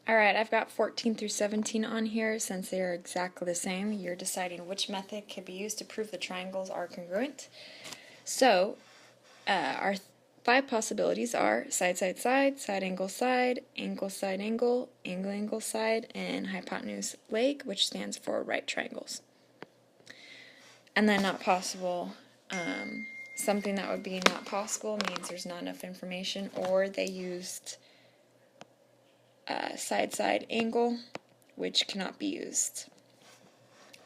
Alright, I've got 14 through 17 on here. Since they are exactly the same, you're deciding which method can be used to prove the triangles are congruent. So, our 5 possibilities are side, side, side, side, angle, side, angle, side, angle, angle, angle, side, and hypotenuse, leg, which stands for right triangles. And then not possible, something that would be not possible means there's not enough information, or they used side, side, angle, which cannot be used.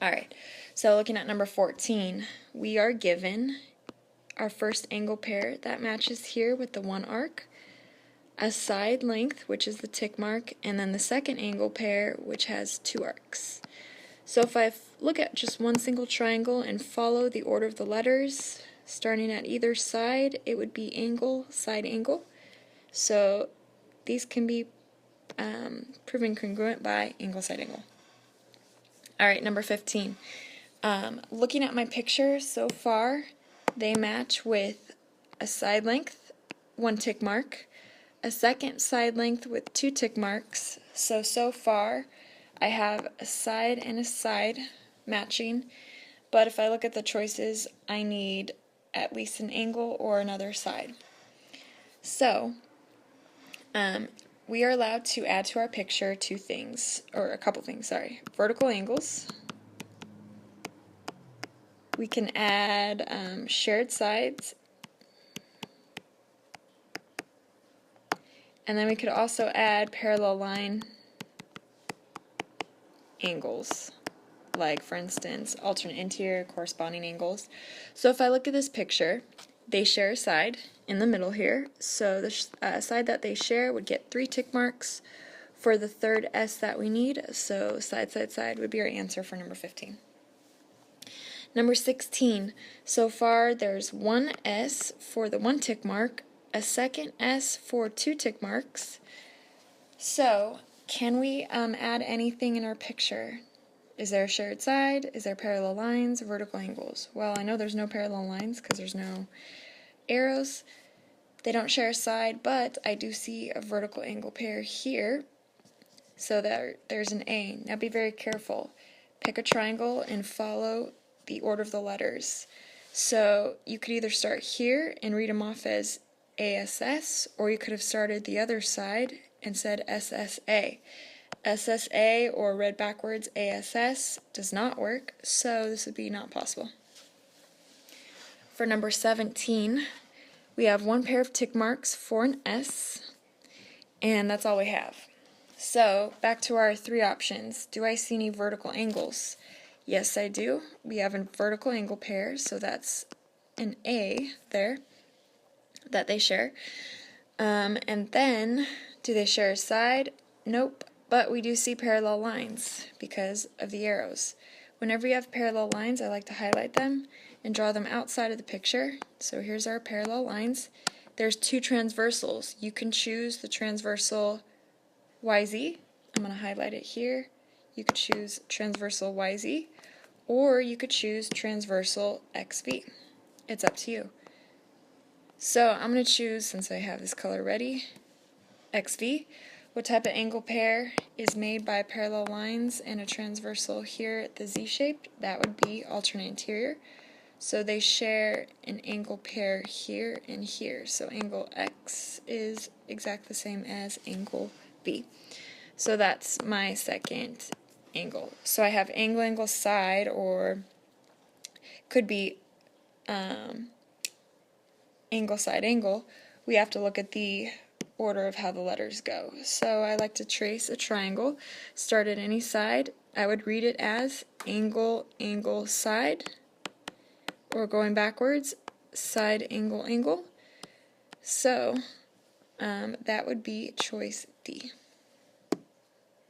Alright, so looking at number 14, we are given our first angle pair that matches here with the one arc, a side length, which is the tick mark, and then the second angle pair, which has 2 arcs. So if I look at just one single triangle and follow the order of the letters, starting at either side, it would be angle, side, angle. So these can be proven congruent by angle, side, angle. Alright, number 15. Looking at my picture so far, they match with a side length, 1 tick mark, a second side length with 2 tick marks. So far I have a side and a side matching, but if I look at the choices, I need at least an angle or another side. So, we are allowed to add to our picture 2 things, or a couple things, sorry. Vertical angles. We can add shared sides. And then we could also add parallel line angles, like for instance alternate interior corresponding angles. So if I look at this picture, they share a side in the middle here, so the side that they share would get 3 tick marks for the third S that we need, so side, side, side would be our answer for number 15. Number 16, so far there's 1 S for the 1 tick mark, a second S for 2 tick marks. So can we add anything in our picture? Is there a shared side? Is there parallel lines? Vertical angles? Well, I know there's no parallel lines because there's no arrows. They don't share a side, but I do see a vertical angle pair here, so there's an A. Now be very careful. Pick a triangle and follow the order of the letters. So you could either start here and read them off as ASS, or you could have started the other side and said SSA. SSA, or read backwards ASS, does not work, so this would be not possible. For number 17, we have 1 pair of tick marks for an S, and that's all we have. So back to our 3 options. Do I see any vertical angles? Yes, I do. We have a vertical angle pair, so that's an A there that they share. And then, do they share a side? Nope, but we do see parallel lines because of the arrows. Whenever you have parallel lines, I like to highlight them and draw them outside of the picture. So here's our parallel lines. There's 2 transversals. You can choose the transversal YZ. I'm going to highlight it here. You could choose transversal YZ, or you could choose transversal XV. It's up to you. So I'm going to choose, since I have this color ready, XV. What type of angle pair is made by parallel lines and a transversal here at the Z shape? That would be alternate interior. So they share an angle pair here and here. So angle X is exactly the same as angle B. So that's my second angle. So I have angle, angle, side, or could be angle, side, angle. We have to look at the order of how the letters go. So I like to trace a triangle. Start at any side. I would read it as angle, angle, side, or going backwards, side, angle, angle. So that would be choice D.